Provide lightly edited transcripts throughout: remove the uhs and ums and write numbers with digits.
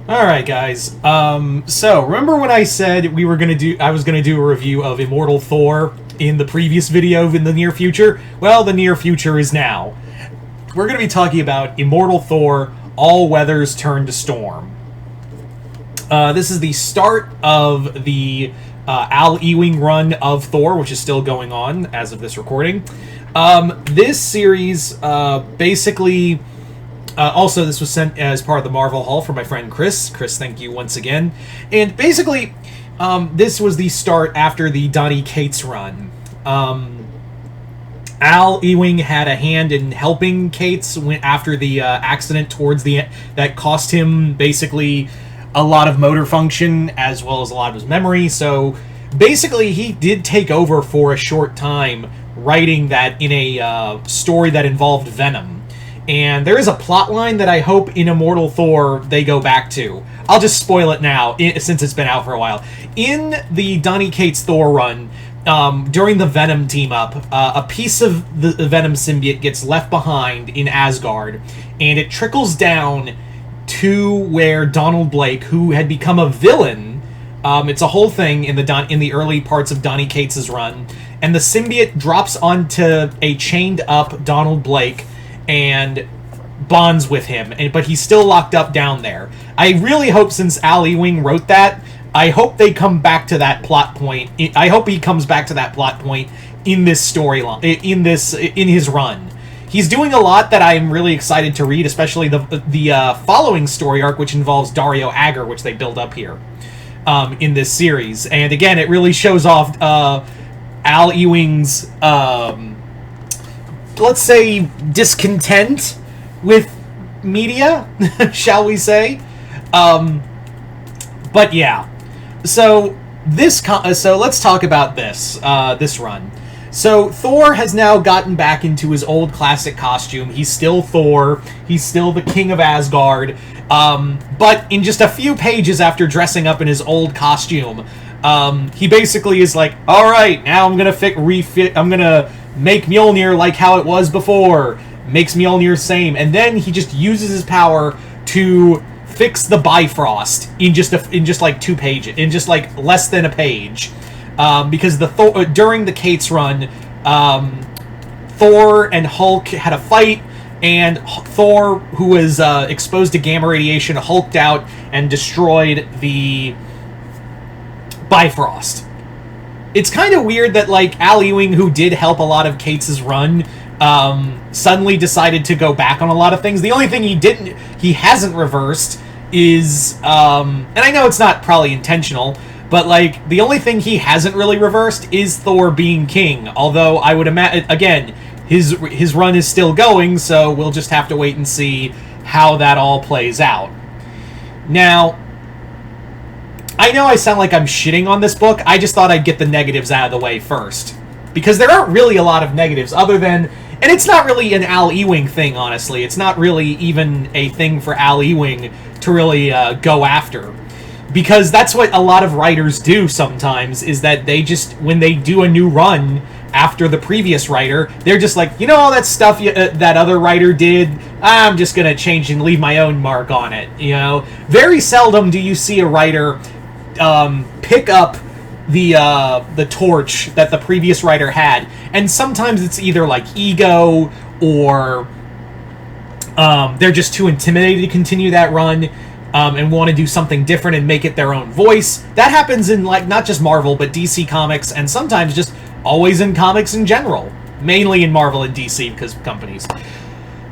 Alright, guys. So, remember when I said I was gonna do a review of Immortal Thor in the previous video in the near future? Well, the near future is now. We're gonna be talking about Immortal Thor, All Weathers Turn to Storm. This is the start of the Al Ewing run of Thor, which is still going on as of this recording. This series, basically... also, this was sent as part of the Marvel Haul from my friend Chris. Chris, thank you once again. And basically, this was the start after the Donny Cates run. Al Ewing had a hand in helping Cates after the accident towards the end that cost him basically a lot of motor function as well as a lot of his memory. So basically, he did take over for a short time, writing that in a story that involved Venom. And there is a plot line that I hope in Immortal Thor they go back to. I'll just spoil it now, since it's been out for a while. In the Donny Cates Thor run, during the Venom team-up, a piece of the Venom symbiote gets left behind in Asgard, and it trickles down to where Donald Blake, who had become a villain, it's a whole thing in the early parts of Donny Cates' run, and the symbiote drops onto a chained-up Donald Blake, and bonds with him, but he's still locked up down there. I really hope, since Al Ewing wrote that, I hope they come back to that plot point. I hope he comes back to that plot point in this storyline, in his run. He's doing a lot that I'm really excited to read, especially the following story arc, which involves Dario Agger, which they build up here in this series. And again, it really shows off Al Ewing's let's say, discontent with media, shall we say. But yeah. So let's talk about this run. So Thor has now gotten back into his old classic costume. He's still Thor. He's still the king of Asgard. But in just a few pages after dressing up in his old costume, he basically is like, all right, now I'm gonna make Mjolnir like how it was before. Makes Mjolnir same. And then he just uses his power to fix the Bifrost in just like 2 pages. In just like less than a page. Because during the Cates run, Thor and Hulk had a fight, and Thor, who was exposed to gamma radiation, hulked out and destroyed the Bifrost. It's kind of weird that, like, Al Ewing, who did help a lot of Cates' run, suddenly decided to go back on a lot of things. The only thing he hasn't reversed is, and I know it's not probably intentional, but, like, the only thing he hasn't really reversed is Thor being king. Although, I would imagine, again, his run is still going, so we'll just have to wait and see how that all plays out. Now, I know I sound like I'm shitting on this book. I just thought I'd get the negatives out of the way first. Because there aren't really a lot of negatives other than... And it's not really an Al Ewing thing, honestly. It's not really even a thing for Al Ewing to really go after. Because that's what a lot of writers do sometimes, is that they just, when they do a new run after the previous writer, they're just like, you know, all that stuff that other writer did, I'm just going to change and leave my own mark on it, you know? Very seldom do you see a writer... pick up the torch that the previous writer had, and sometimes it's either like ego or they're just too intimidated to continue that run and want to do something different and make it their own voice. That happens in, like, not just Marvel but DC Comics, and sometimes just always in comics in general, mainly in Marvel and DC because companies.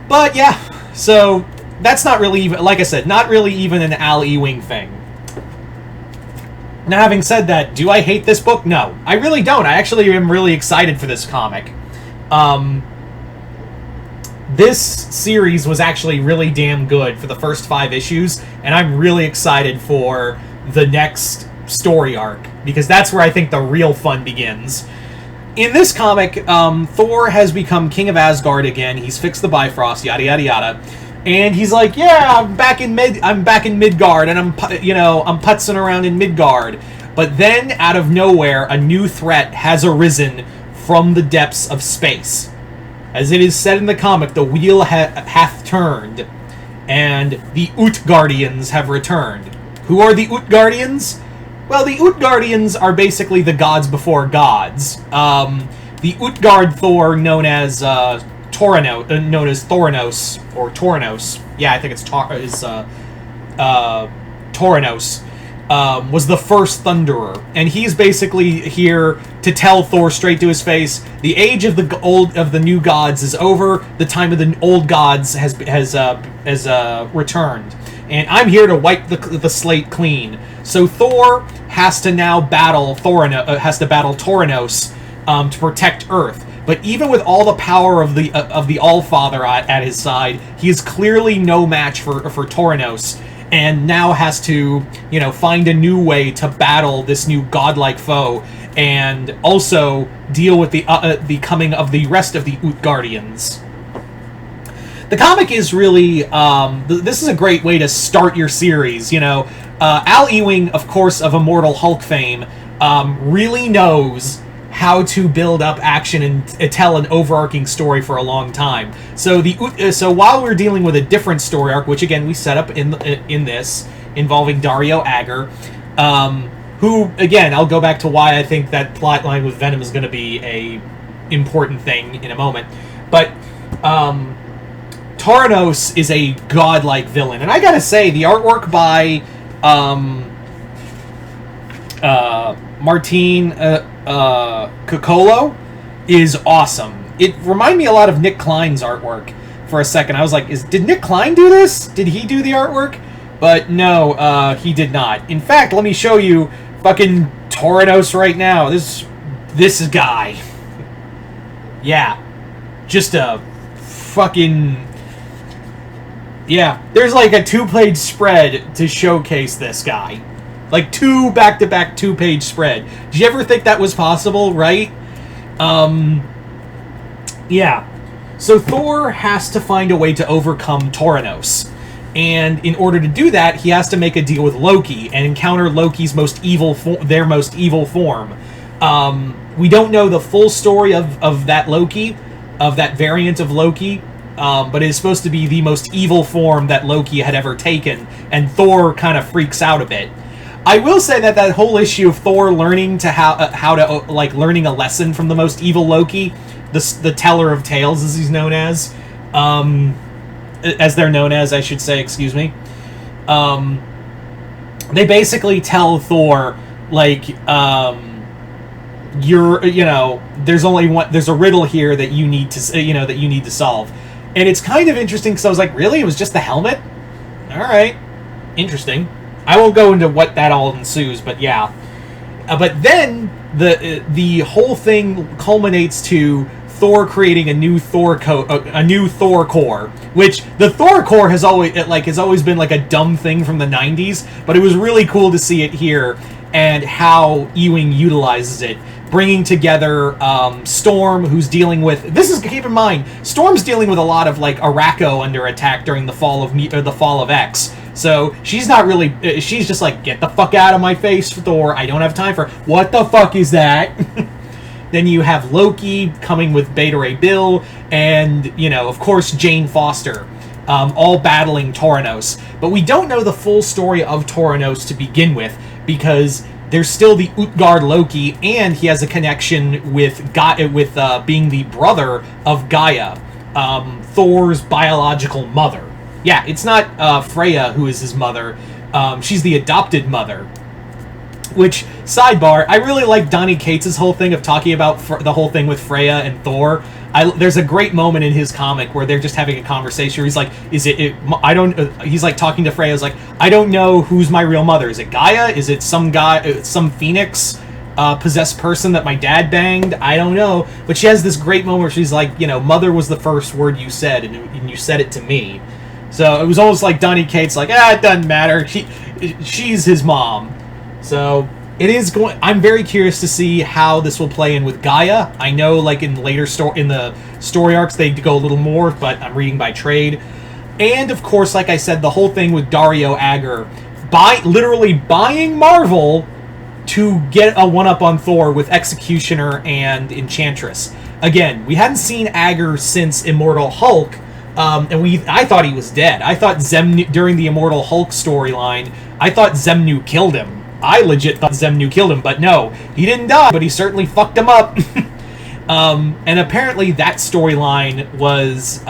But yeah, so that's not really even, like I said, not really even an Al Ewing thing. Now, having said that, do I hate this book? No. I really don't. I actually am really excited for this comic. This series was actually really damn good for the first 5 issues, and I'm really excited for the next story arc, because that's where I think the real fun begins. In this comic, Thor has become king of Asgard again. He's fixed the Bifrost, yada yada yada. And he's like, yeah, I'm back in Midgard, and I'm putzing around in Midgard. But then, out of nowhere, a new threat has arisen from the depths of space. As it is said in the comic, the wheel hath turned, and the Utgardians have returned. Who are the Utgardians? Well, the Utgardians are basically the gods before gods. The Utgard Thor, known as Thorinos, or Toranos. Yeah, I think it's Toranos. Was the first Thunderer, and he's basically here to tell Thor straight to his face: the age of the new gods is over. The time of the old gods has returned, and I'm here to wipe the slate clean. So Thor has to now battle Toranos to protect Earth. But even with all the power of the Allfather at his side, he is clearly no match for Toranos, and now has to, find a new way to battle this new godlike foe, and also deal with the coming of the rest of the Utgardians. The comic is really, this is a great way to start your series. Al Ewing, of course, of Immortal Hulk fame, really knows how to build up action and tell an overarching story for a long time. So while we're dealing with a different story arc, which again we set up in this, involving Dario Agger, who again I'll go back to why I think that plotline with Venom is going to be a important thing in a moment. But Toranos is a godlike villain, and I gotta say the artwork by Martin Coccolo is awesome. It reminded me a lot of Nick Klein's artwork for a second. I was like, did Nick Klein do this? Did he do the artwork? But no, he did not. In fact, let me show you fucking Toranos right now. This guy. Yeah. Just a fucking... Yeah. There's like a 2-page spread to showcase this guy. Like 2 back-to-back 2-page spread. Did you ever think that was possible, right? Yeah. So Thor has to find a way to overcome Toranos. And in order to do that, he has to make a deal with Loki and encounter Loki's their most evil form. We don't know the full story of that Loki, of that variant of Loki, but it is supposed to be the most evil form that Loki had ever taken, and Thor kind of freaks out a bit. I will say that whole issue of Thor learning learning a lesson from the most evil Loki, the teller of tales, as he's known as they're known as, I should say, excuse me. They basically tell Thor, there's only one, there's a riddle here that you need to solve. And it's kind of interesting because I was like, really? It was just the helmet? All right. Interesting. I won't go into what that all ensues, but yeah. But then the whole thing culminates to Thor creating a new Thor core, which the Thor core has always been like a dumb thing from the 90s, but it was really cool to see it here and how Ewing utilizes it, bringing together Storm, who's dealing with keep in mind, Storm's dealing with a lot of Arakko under attack during the fall of X. So she's not really, she's just like, get the fuck out of my face, Thor. I don't have time for, what the fuck is that? Then you have Loki coming with Beta Ray Bill, and, of course, Jane Foster, all battling Toranos. But we don't know the full story of Toranos to begin with, because there's still the Utgard Loki, and he has a connection with being the brother of Gaia, Thor's biological mother. Yeah, it's not Freya who is his mother. She's the adopted mother. Which, sidebar, I really like Donny Cates' whole thing of talking about the whole thing with Freya and Thor. There's a great moment in his comic where they're just having a conversation where he's like, he's like talking to Freya, he's like, I don't know who's my real mother. Is it Gaia? Is it some guy, some phoenix possessed person that my dad banged? I don't know. But she has this great moment where she's like, mother was the first word you said, and you said it to me. So it was almost like Donny Cates like, it doesn't matter. She's his mom. So it is going. I'm very curious to see how this will play in with Gaia. I know, in later in the story arcs, they go a little more, but I'm reading by trade. And of course, like I said, the whole thing with Dario Agger, literally buying Marvel to get a one-up on Thor with Executioner and Enchantress. Again, we hadn't seen Agger since Immortal Hulk, And I thought he was dead. I thought Zemnu, during the Immortal Hulk storyline, I thought Zemnu killed him. I legit thought Zemnu killed him, but no, he didn't die, but he certainly fucked him up. And apparently that storyline was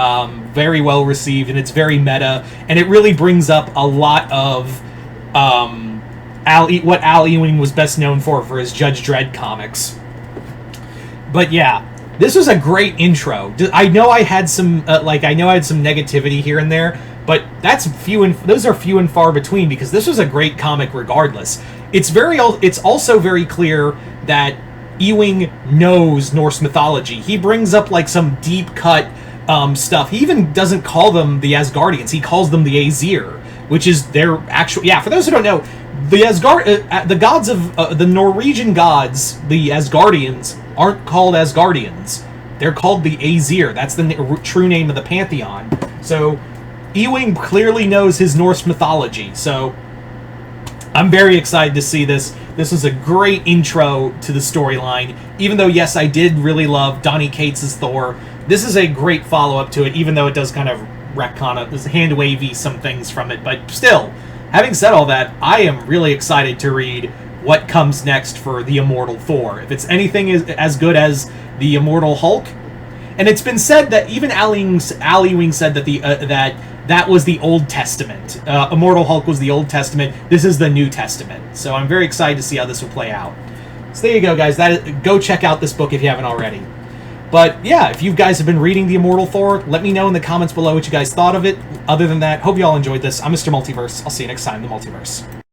very well received, and it's very meta, and it really brings up a lot of what Al Ewing was best known for his Judge Dredd comics. But yeah, this was a great intro. I know I had some negativity here and there, but those are few and far between, because this was a great comic regardless. It's also very clear that Ewing knows Norse mythology. He brings up like some deep cut stuff. He even doesn't call them the Asgardians. He calls them the Aesir, which is their actual. Yeah, for those who don't know, the gods of the Norwegian gods, the Asgardians, aren't called Asgardians. They're called the Aesir. That's the true name of the pantheon. So Ewing clearly knows his Norse mythology. So I'm very excited to see this. This was a great intro to the storyline. Even though, yes, I did really love Donny Cates' Thor, this is a great follow-up to it, even though it does kind of retcon it, hand-wavy some things from it. But still, having said all that, I am really excited to read what comes next for the Immortal Thor. If it's anything as good as the Immortal Hulk, and it's been said that even Al Ewing said that that was the Old Testament. Immortal Hulk was the Old Testament. This is the New Testament. So I'm very excited to see how this will play out. So there you go, guys. Go check out this book if you haven't already. But yeah, if you guys have been reading the Immortal Thor, let me know in the comments below what you guys thought of it. Other than that, hope you all enjoyed this. I'm Mr. Multiverse. I'll see you next time in the Multiverse.